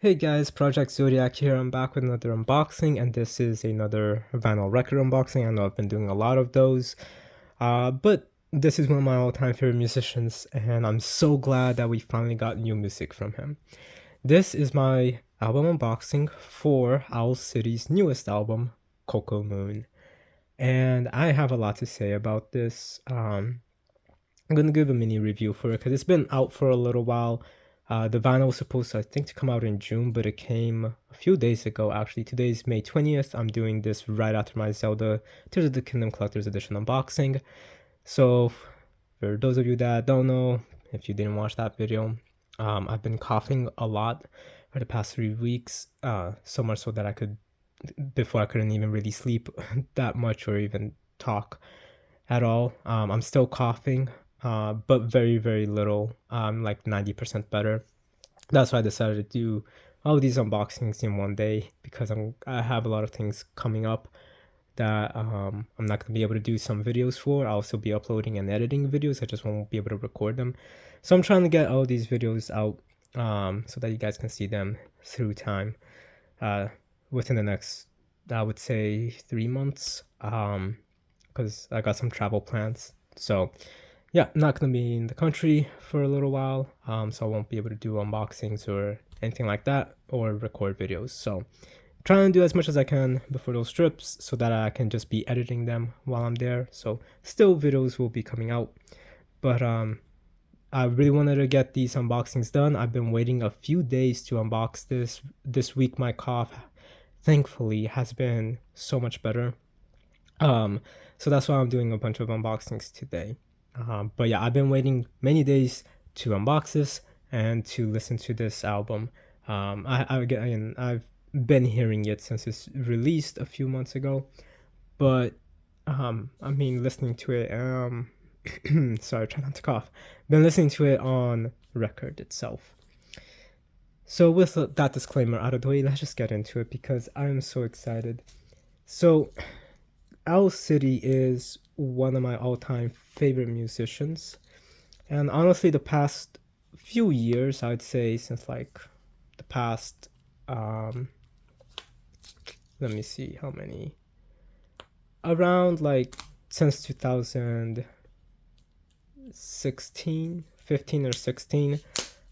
Hey guys, Project Zodiac here. I'm back with another unboxing, and this is another vinyl record unboxing. I know I've been doing a lot of those, but this is one of my all-time favorite musicians, and I'm so glad that we finally got new music from him. This is my album unboxing for Owl City's newest album, Coco Moon, and I have a lot to say about this. I'm gonna give a mini review for it because it's been out for a little while. The vinyl was supposed to, I think, to come out in June, but it came a few days ago. Actually, today's May 20th. I'm doing this right after my Zelda Tears of the Kingdom Collector's Edition unboxing. So, for those of you that don't know, if you didn't watch that video, I've been coughing a lot for the past 3 weeks. So much so that before I couldn't even really sleep that much or even talk at all. I'm still coughing, but very, very little. Like 90% better. That's why I decided to do all these unboxings in one day because I have a lot of things coming up that I'm not gonna be able to do some videos for. I'll still be uploading and editing videos. I just won't be able to record them. So I'm trying to get all these videos out so that you guys can see them through time within the next, I would say, 3 months. Because I got some travel plans. So yeah, I'm not gonna be in the country for a little while, so I won't be able to do unboxings or anything like that or record videos. So trying to do as much as I can before those trips so that I can just be editing them while I'm there. So still videos will be coming out, but I really wanted to get these unboxings done. I've been waiting a few days to unbox this week. My cough thankfully has been so much better. So that's why I'm doing a bunch of unboxings today. But yeah, I've been waiting many days to unbox this and to listen to this album. Again, I've been hearing it since it's released a few months ago, but I mean, listening to it. Sorry, try not to cough. Been listening to it on record itself. So with that disclaimer out of the way, let's just get into it because I'm so excited. So Owl City is one of my all-time favorite musicians, and honestly, the past few years, I'd say since like the past, let me see how many, around like since 2016, 15 or 16.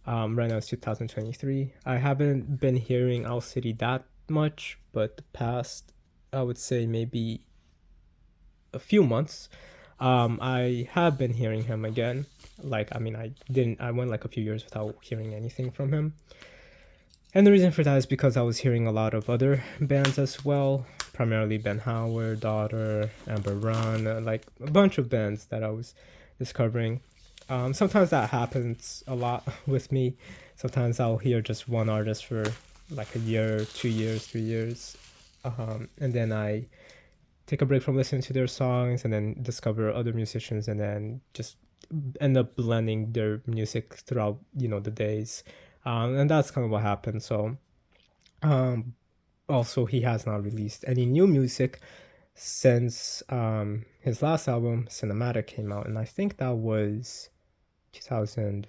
Right now it's 2023. I haven't been hearing Owl City that much, but the past, I would say maybe a few months, I have been hearing him again. Like, I mean, I went like a few years without hearing anything from him. And the reason for that is because I was hearing a lot of other bands as well, primarily Ben Howard, Daughter, Amber Run, like a bunch of bands that I was discovering. Sometimes that happens a lot with me. Sometimes I'll hear just one artist for like a year, 2 years, 3 years, and then I take a break from listening to their songs and then discover other musicians and then just end up blending their music throughout the days, and that's kind of what happened. So also he has not released any new music since his last album Cinematic came out, and I think that was 2000.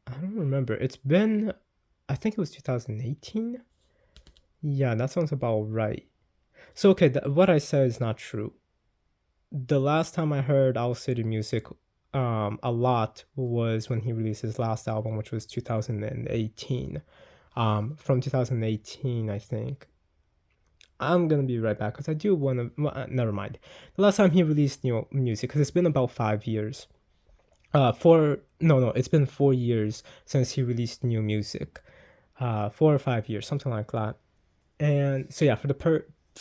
I don't remember. I think it was 2018. Yeah, that sounds about right. So okay, what I said is not true. The last time I heard Owl City music a lot was when he released his last album, which was 2018. From 2018, I think. I'm gonna be right back because I do want to. Well, never mind. The last time he released new music, because it's been about 5 years. Four. No, no, it's been 4 years since he released new music. 4 or 5 years, something like that. And so yeah, for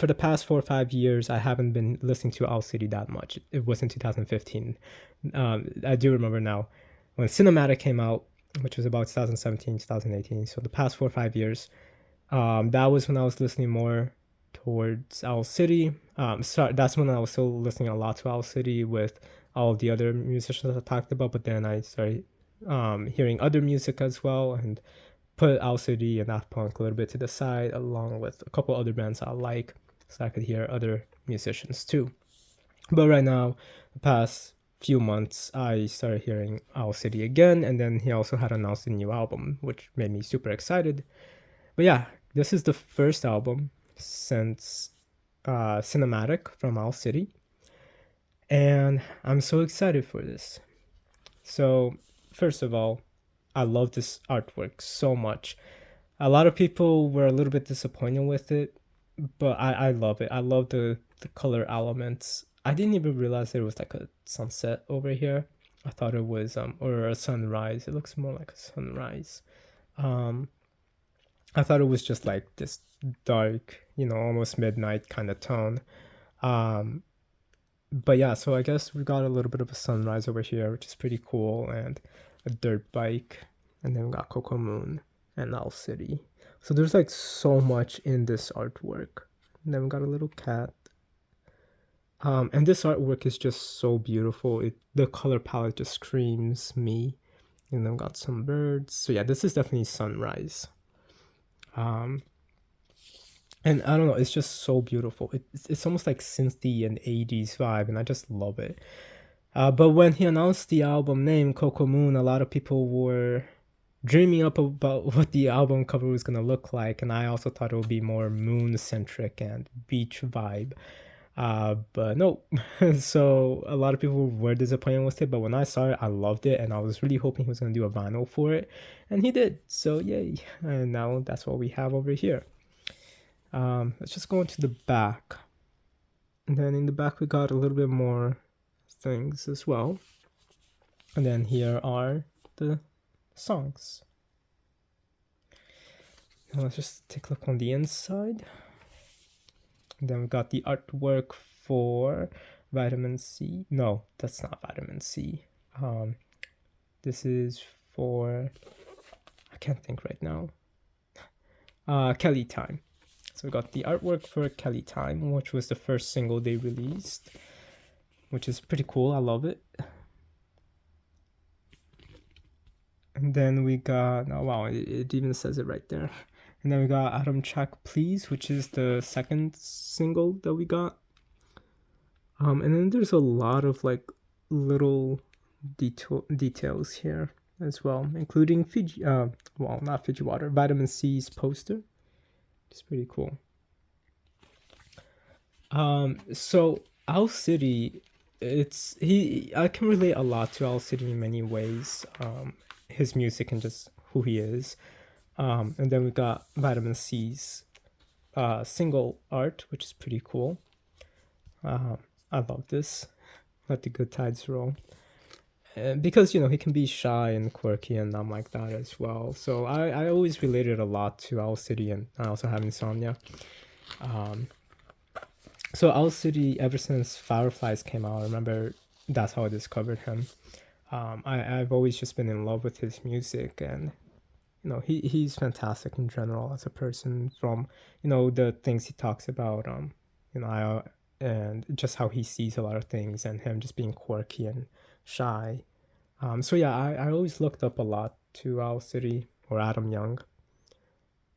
the past 4 or 5 years, I haven't been listening to Owl City that much. It was in 2015. I do remember now when Cinematic came out, which was about 2017, 2018. So the past 4 or 5 years, that was when I was listening more towards Owl City. So that's when I was still listening a lot to Owl City with all of the other musicians I talked about. But then I started hearing other music as well and put Owl City and Daft Punk a little bit to the side, along with a couple other bands I like, so I could hear other musicians too. But right now, the past few months, I started hearing Owl City again, and then he also had announced a new album, which made me super excited. But yeah, this is the first album since Cinematic from Owl City, and I'm so excited for this. So, first of all, I love this artwork so much. A lot of people were a little bit disappointed with it, but I love it. I love the color elements. I didn't even realize there was like a sunset over here. I thought it was or a sunrise. It looks more like a sunrise. Um I thought it was just like this dark, almost midnight kind of tone. Um but yeah, so I guess we got a little bit of a sunrise over here, which is pretty cool, and a dirt bike, and then we got Coco Moon and Owl City. So there's like so much in this artwork. And then we got a little cat. And this artwork is just so beautiful. The color palette just screams me. And then we got some birds. So yeah, this is definitely sunrise. Um, and I don't know, it's just so beautiful. It's almost like synthy and 80s vibe, and I just love it. But when he announced the album name, Coco Moon, a lot of people were dreaming up about what the album cover was gonna look like, and I also thought it would be more moon centric and beach vibe. But no. So a lot of people were disappointed with it, but when I saw it, I loved it, and I was really hoping he was gonna do a vinyl for it, and he did. So yay! And now that's what we have over here. Let's just go into the back, and then in the back we got a little bit more things as well, and then here are the songs. Now let's just take a look on the inside. And then we got the artwork for Vitamin C. No, that's not Vitamin C. This is for, I can't think right now. Kelly Time. So we got the artwork for Kelly Time, which was the first single they released, which is pretty cool. I love it. And then we got, oh wow, it even says it right there. And then we got Atom Check Please, which is the second single that we got. And then there's a lot of like little details here as well, including Fiji, well, not Fiji Water, Vitamin C's poster. It's pretty cool. So Owl City, I can relate a lot to Owl City in many ways. His music and just who he is. And then we got Vitamin C's single art, which is pretty cool. I love this. Let the good tides roll. Because he can be shy and quirky, and I'm like that as well. So I always related a lot to Owl City, and I also have insomnia. So Owl City, ever since Fireflies came out, I remember that's how I discovered him. I've always just been in love with his music, and he's fantastic in general as a person, from the things he talks about, and just how he sees a lot of things, and him just being quirky and shy. So yeah, I always looked up a lot to Owl City or Adam Young,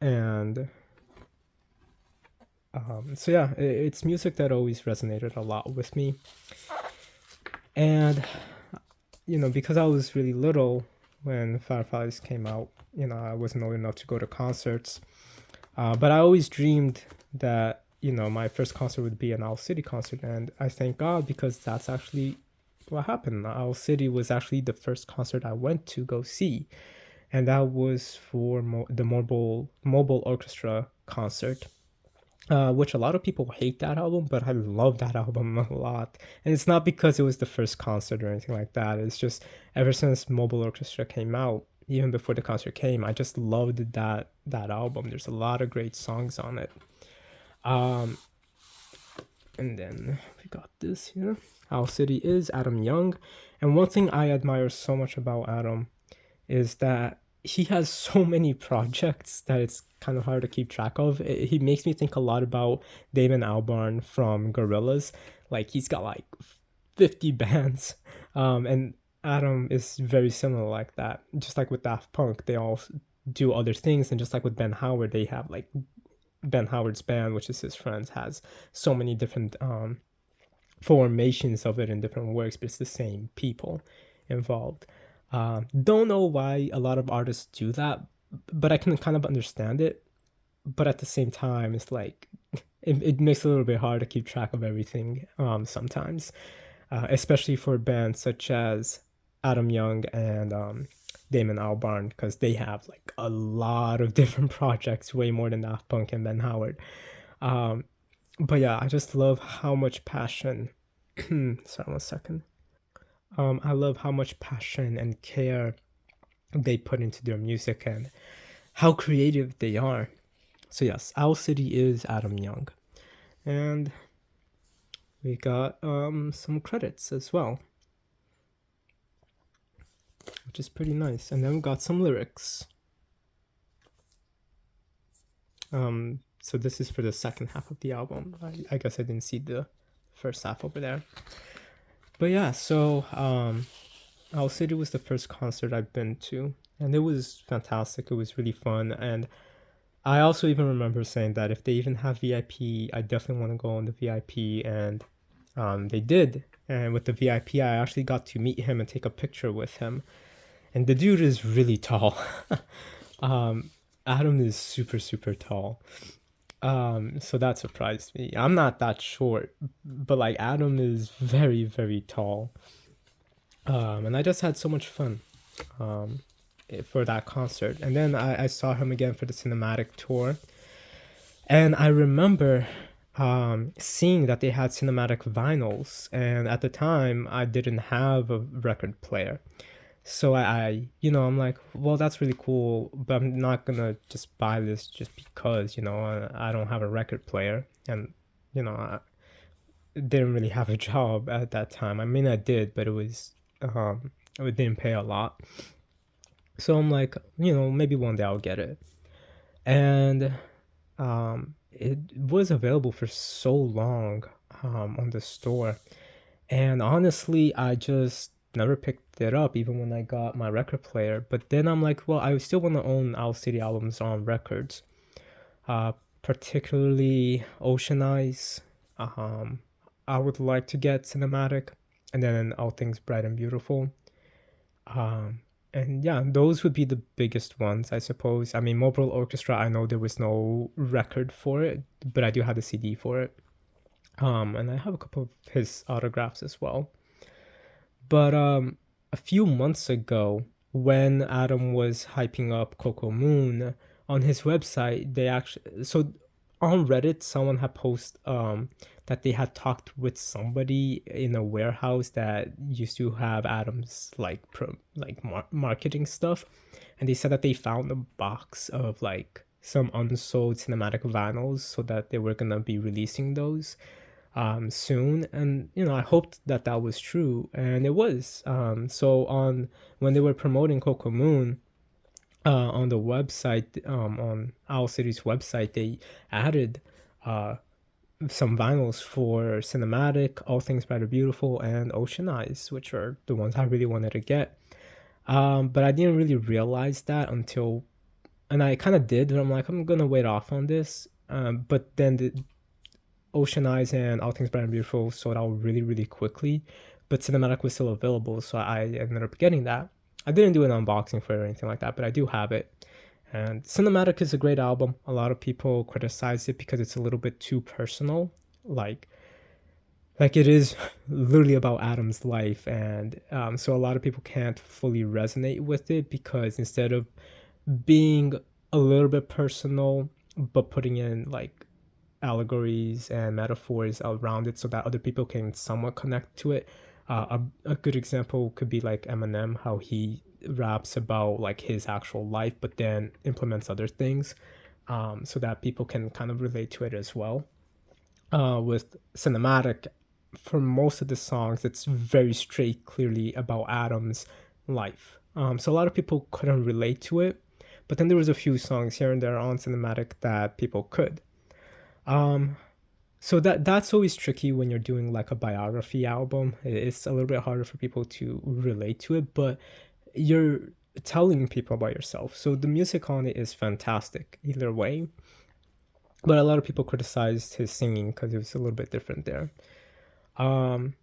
and so yeah, it's music that always resonated a lot with me. And because I was really little when Fireflies came out, I wasn't old enough to go to concerts, but I always dreamed that my first concert would be an Owl City concert, and I thank God, because that's actually what happened. Owl City was actually the first concert I went to go see, and that was for the Mobile Orchestra concert, which a lot of people hate that album, but I love that album a lot. And it's not because it was the first concert or anything like that. It's just ever since Mobile Orchestra came out, even before the concert came, I just loved that album. There's a lot of great songs on it. And then we got this here. Owl City is Adam Young. And one thing I admire so much about Adam is that he has so many projects that it's kind of hard to keep track of. He makes me think a lot about Damon Albarn from Gorillaz. Like, he's got like 50 bands. And Adam is very similar like that. Just like with Daft Punk, they all do other things. And just like with Ben Howard, they have like Ben Howard's band, which is his friends, has so many different formations of it in different works, but it's the same people involved. Don't know why a lot of artists do that, but I can kind of understand it. but at the same time, it's like it makes it a little bit hard to keep track of everything sometimes, especially for bands such as Adam Young and Damon Albarn, because they have like a lot of different projects, way more than Daft Punk and Ben Howard. Um, but yeah, I just love how much passion. Sorry, 1 second. I love how much passion and care they put into their music and how creative they are. So yes, Owl City is Adam Young, and we got some credits as well, which is pretty nice. And then we got some lyrics. So this is for the second half of the album. I guess I didn't see the first half over there. But yeah, so Owl City was the first concert I've been to, and it was fantastic. It was really fun, and I also even remember saying that if they even have VIP, I definitely want to go on the VIP, and they did. And with the VIP, I actually got to meet him and take a picture with him. And the dude is really tall. Adam is super, super tall. So that surprised me. I'm not that short, but like Adam is very, very tall. And I just had so much fun for that concert. And then I saw him again for the cinematic tour. And I remember seeing that they had cinematic vinyls. And at the time, I didn't have a record player. So I'm like, well, that's really cool, but I'm not gonna just buy this just because, I don't have a record player. And, I didn't really have a job at that time. I mean, I did, but it didn't pay a lot. So I'm like, maybe one day I'll get it. And it was available for so long on the store. And honestly, I just never picked it up, even when I got my record player. But then I'm like, well, I still want to own Owl City albums on records, particularly Ocean Eyes. Um, I would like to get Cinematic, and then All Things Bright and Beautiful. And yeah, those would be the biggest ones, I suppose. I mean, Mobile Orchestra, I know there was no record for it, but I do have the CD for it. And I have a couple of his autographs as well. But a few months ago, when Adam was hyping up Coco Moon on his website, they actually on Reddit someone had posted that they had talked with somebody in a warehouse that used to have Adam's marketing stuff, and they said that they found a box of like some unsold cinematic vinyls, so that they were gonna be releasing those soon. And I hoped that that was true, and it was. So on when they were promoting Coco Moon on the website, on Owl City's website, they added some vinyls for Cinematic, All Things Bright and Beautiful, and Ocean Eyes, which are the ones I really wanted to get. But I didn't really realize that until, and I kind of did, but I'm like, I'm gonna wait off on this. But then the Ocean Eyes and All Things Bright and Beautiful sold out really, really quickly, but Cinematic was still available, so I ended up getting that. I didn't do an unboxing for it or anything like that, but I do have it. And Cinematic is a great album. A lot of people criticize it because it's a little bit too personal. Like it is literally about Adam's life, and so a lot of people can't fully resonate with it because instead of being a little bit personal, but putting in like allegories and metaphors around it so that other people can somewhat connect to it. A good example could be like Eminem, how he raps about like his actual life, but then implements other things so that people can kind of relate to it as well. With Cinematic, for most of the songs, it's very straight, clearly about Adam's life. So a lot of people couldn't relate to it, but then there was a few songs here and there on Cinematic that people could. Um, so that's always tricky when you're doing like a biography album. It's a little bit harder for people to relate to it, but you're telling people about yourself. So the music on it is fantastic either way. But a lot of people criticized his singing because it was a little bit different there. Um,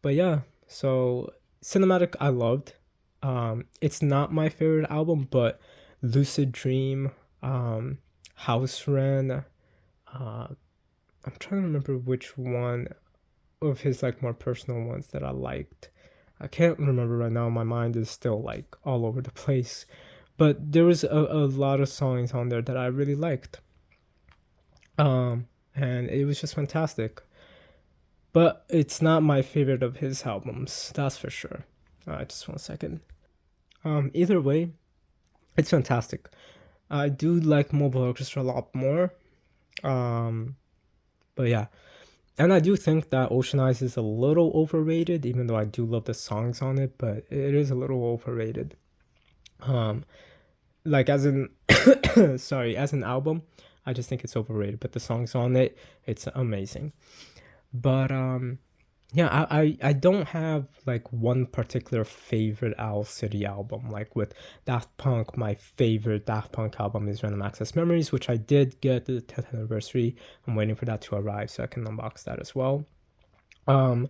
but yeah, so Cinematic I loved. It's not my favorite album, but Lucid Dream, um, House Ran. I'm trying to remember which one of his like more personal ones that I liked. I can't remember right now. My mind is still like all over the place. But there was a lot of songs on there that I really liked. And it was just fantastic. But it's not my favorite of his albums, that's for sure. Just 1 second. Either way, it's fantastic. I do like Mobile Orchestra a lot more. Um, but yeah, and I do think that Ocean Eyes is a little overrated, even though I do love the songs on it, but it is a little overrated. Um, like as an sorry, as an album, I just think it's overrated. But the songs on it, it's amazing. But yeah, I don't have like one particular favorite Owl City album. Like with Daft Punk, my favorite Daft Punk album is Random Access Memories, which I did get the 10th anniversary. I'm waiting for that to arrive so I can unbox that as well. Um,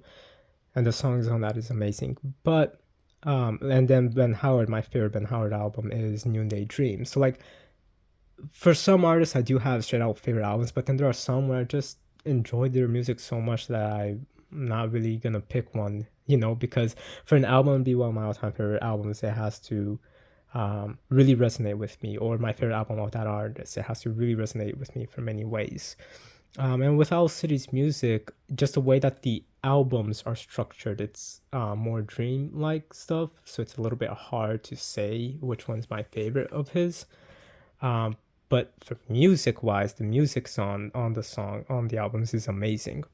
and the songs on that is amazing. But and then Ben Howard, my favorite Ben Howard album is Noonday Dream. So like for some artists, I do have straight out favorite albums, but then there are some where I just enjoy their music so much that I'm not really gonna pick one, because for an album to be one of my all-time favorite albums, it has to really resonate with me, or my favorite album of that artist, it has to really resonate with me for many ways. And with Owl City's music, just the way that the albums are structured, it's more dream-like stuff, so it's a little bit hard to say which one's my favorite of his. Um, but for music wise, the music's on the albums is amazing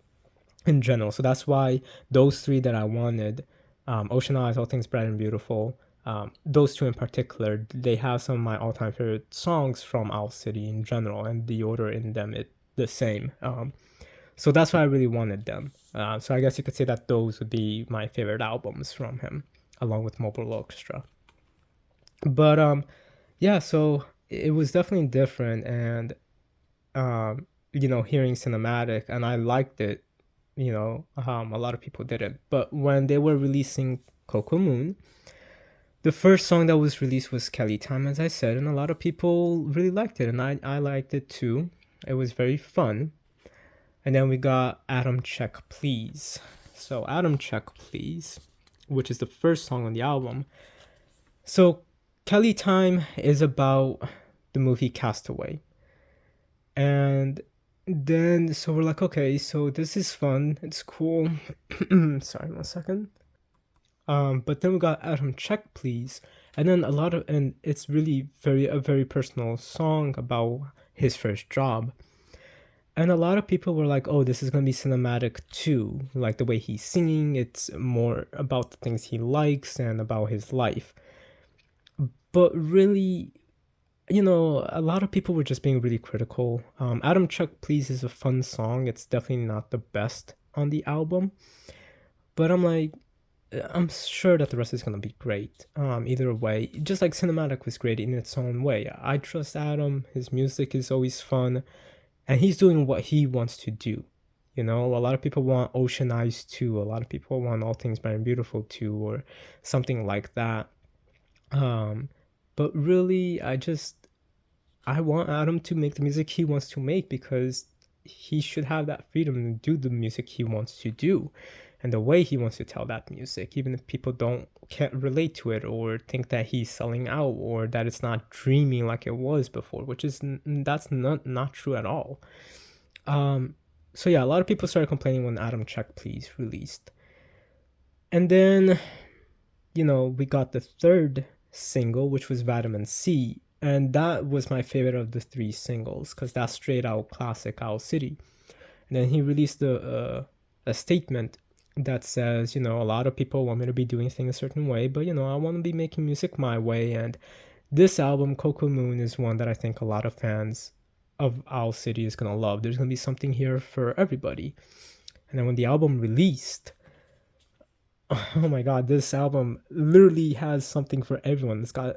in general. So that's why those three that I wanted, Ocean Eyes, All Things Bright and Beautiful, those two in particular, they have some of my all-time favorite songs from Owl City in general, and the order in them it the same. So that's why I really wanted them. So I guess you could say that those would be my favorite albums from him, along with Mobile Orchestra. But yeah, so it was definitely different, and hearing cinematic, and I liked it. A lot of people didn't, but when they were releasing Coco Moon, the first song that was released was Kelly Time, as I said, and a lot of people really liked it, and I liked it too. It was very fun. And then we got Atom Check Please. So Atom Check Please, which is the first song on the album. So Kelly Time is about the movie Castaway. And then, so we're like, okay, so this is fun. It's cool. Sorry, 1 second. But then we got Atom Check Please. And then and it's really a very personal song about his first job. And a lot of people were like, oh, this is going to be cinematic too. Like the way he's singing, it's more about the things he likes and about his life. But really, a lot of people were just being really critical. Adam Chuck Please is a fun song. It's definitely not the best on the album. But I'm sure that the rest is going to be great. Either way, just like Cinematic was great in its own way. I trust Adam. His music is always fun. And he's doing what he wants to do. A lot of people want Ocean Eyes 2. A lot of people want All Things Bright and Beautiful 2 or something like that. But really, I want Adam to make the music he wants to make, because he should have that freedom to do the music he wants to do and the way he wants to tell that music, even if people can't relate to it or think that he's selling out or that it's not dreamy like it was before, that's not true at all. So yeah, a lot of people started complaining when Adam Check Please released. And then, we got the third single, which was Vitamin C, and that was my favorite of the three singles, because that's straight out classic Owl City. And then he released a statement that says, a lot of people want me to be doing things a certain way, but I want to be making music my way. And this album, Coco Moon, is one that I think a lot of fans of Owl City is gonna love. There's gonna be something here for everybody. And then when the album released, oh my god, this album literally has something for everyone. It's got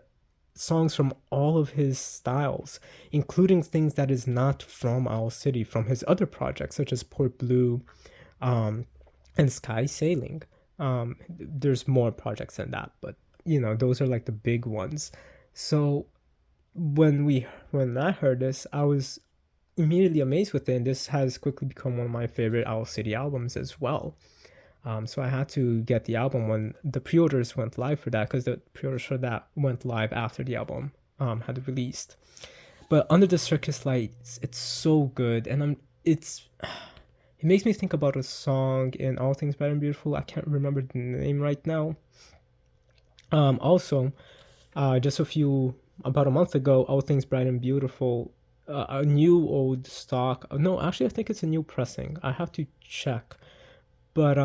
songs from all of his styles, including things that is not from Owl City, from his other projects, such as Port Blue, and Sky Sailing. There's more projects than that, but those are like the big ones. So when I heard this, I was immediately amazed with it. And this has quickly become one of my favorite Owl City albums as well. So I had to get the album when the pre-orders went live for that, because the pre-orders for that went live after the album had released. But Under the Circus Lights, it's so good, and it makes me think about a song in All Things Bright and Beautiful. I can't remember the name right now. Also, just about a month ago, All Things Bright and Beautiful, a new old stock. No, actually, I think it's a new pressing. I have to check, but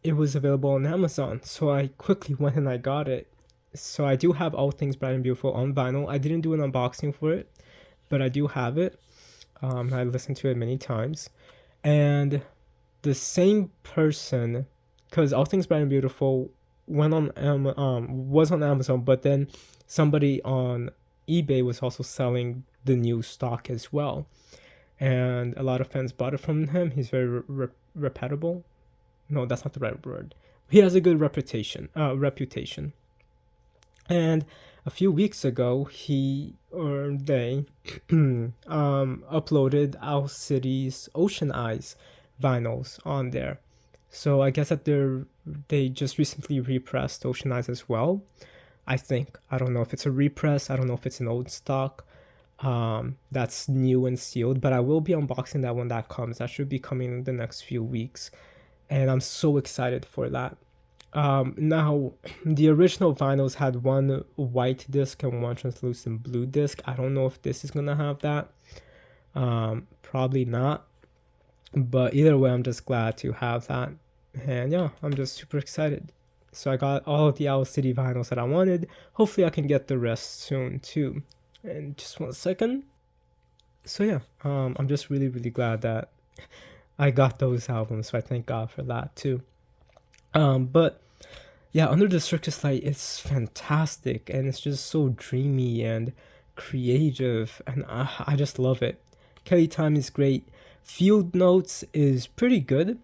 it was available on Amazon, so I quickly went and I got it. So I do have All Things Bright and Beautiful on vinyl. I didn't do an unboxing for it, but I do have it. I listened to it many times, and the same person, because All Things Bright and Beautiful was on Amazon, but then somebody on eBay was also selling the new stock as well, and a lot of fans bought it from him. He's very reputable. No, that's not the right word. He has a good reputation. And a few weeks ago, he or they uploaded Owl City's Ocean Eyes vinyls on there. So I guess that they just recently repressed Ocean Eyes as well. I think. I don't know if it's a repress. I don't know if it's an old stock that's new and sealed, but I will be unboxing that when that comes. That should be coming in the next few weeks, and I'm so excited for that. Now, the original vinyls had one white disc and one translucent blue disc. I don't know if this is gonna have that. Probably not. But either way, I'm just glad to have that. And yeah, I'm just super excited. So I got all of the Owl City vinyls that I wanted. Hopefully I can get the rest soon too. And just 1 second. So yeah, I'm just really, really glad that I got those albums. So I thank God for that too. But yeah, Under the Circus Light is fantastic, and it's just so dreamy and creative, and I just love it. Kelly Time is great. Field Notes is pretty good.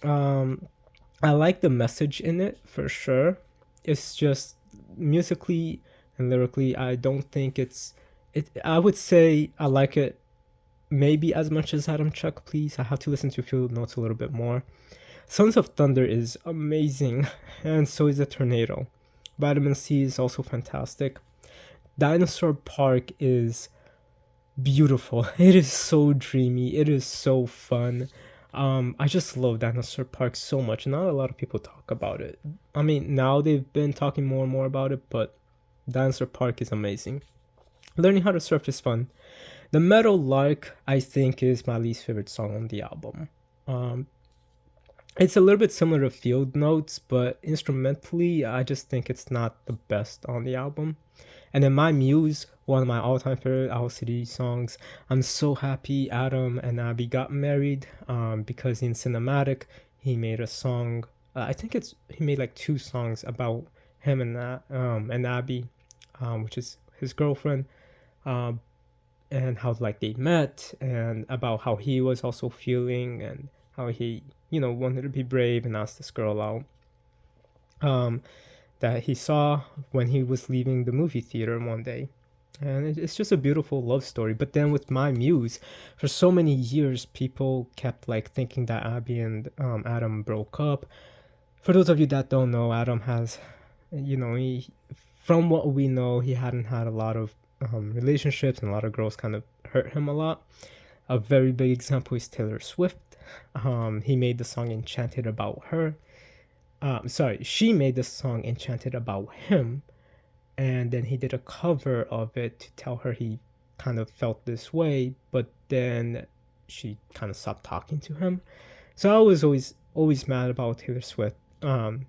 I like the message in it for sure. It's just musically and lyrically, I don't think it's it. I would say I like it maybe as much as Adam Chuck. Please, I have to listen to Field Notes a little bit more. Sons of Thunder is amazing, and so is a Tornado. Vitamin C is also fantastic. Dinosaur Park is beautiful. It is so dreamy. It is so fun. I just love Dinosaur Park so much. Not a lot of people talk about it. I mean, now they've been talking more and more about it, but Dinosaur Park is amazing. Learning How to Surf is fun. The Meadow Lark, I think, is my least favorite song on the album. It's a little bit similar to Field Notes, but instrumentally, I just think it's not the best on the album. And then My Muse, one of my all-time favorite Owl City songs. I'm so happy Adam and Abby got married, because in Cinematic, he made a song. I think he made like 2 songs about him and Abby, which is his girlfriend, and how like they met, and about how he was also feeling, and how he wanted to be brave and ask this girl out, that he saw when he was leaving the movie theater one day. And it's just a beautiful love story. But then with My Muse, for so many years, people kept like thinking that Abby and Adam broke up. For those of you that don't know, Adam has, from what we know, he hadn't had a lot of relationships, and a lot of girls kind of hurt him a lot. A very big example is Taylor Swift. He made the song Enchanted about her. She made the song Enchanted about him, and then he did a cover of it to tell her he kind of felt this way, but then she kind of stopped talking to him. So I was always mad about Taylor Swift, and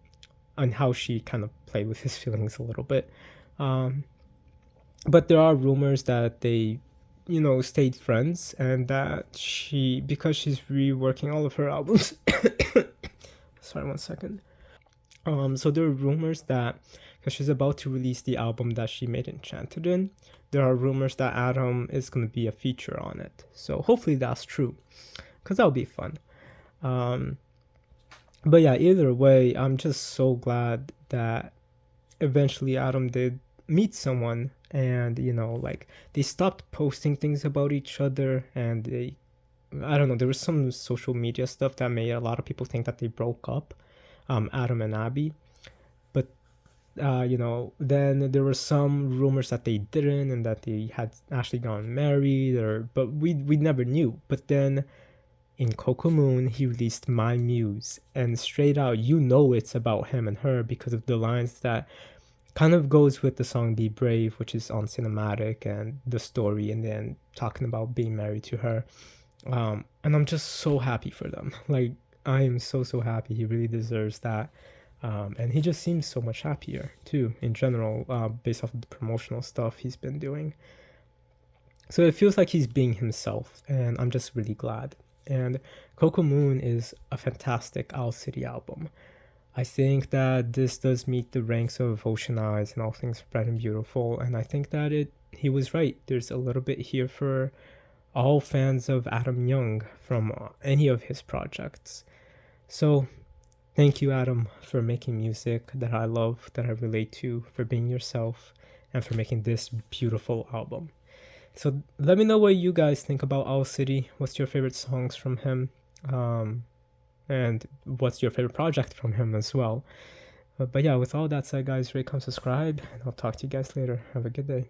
how she kind of played with his feelings a little bit. But there are rumors that they stayed friends, and that because she's reworking all of her albums. Sorry, 1 second. So there are rumors that, because she's about to release the album that she made Enchanted in, there are rumors that Adam is going to be a feature on it. So hopefully that's true, because that'll be fun. But yeah, either way, I'm just so glad that eventually Adam did meet someone and like they stopped posting things about each other, and they, I don't know, there was some social media stuff that made a lot of people think that they broke up, Adam and Abby. But then there were some rumors that they didn't and that they had actually gotten married, or but we never knew. But then in Coco Moon, he released My Muse, and straight out, it's about him and her because of the lines that kind of goes with the song Be Brave, which is on cinematic, and the story, and then talking about being married to her. And I'm just so happy for them. Like, I am so happy. He really deserves that. And he just seems so much happier too, in general, based off of the promotional stuff he's been doing. So it feels like he's being himself, and I'm just really glad. And Coco Moon is a fantastic Owl City album. I think that this does meet the ranks of Ocean Eyes and All Things Bright and Beautiful, and I think that he was right. There's a little bit here for all fans of Adam Young from any of his projects. So thank you, Adam, for making music that I love, that I relate to, for being yourself, and for making this beautiful album. So let me know what you guys think about Owl City. What's your favorite songs from him? And what's your favorite project from him as well? But yeah, with all that said, guys, rate, comment, subscribe, and I'll talk to you guys later. Have a good day.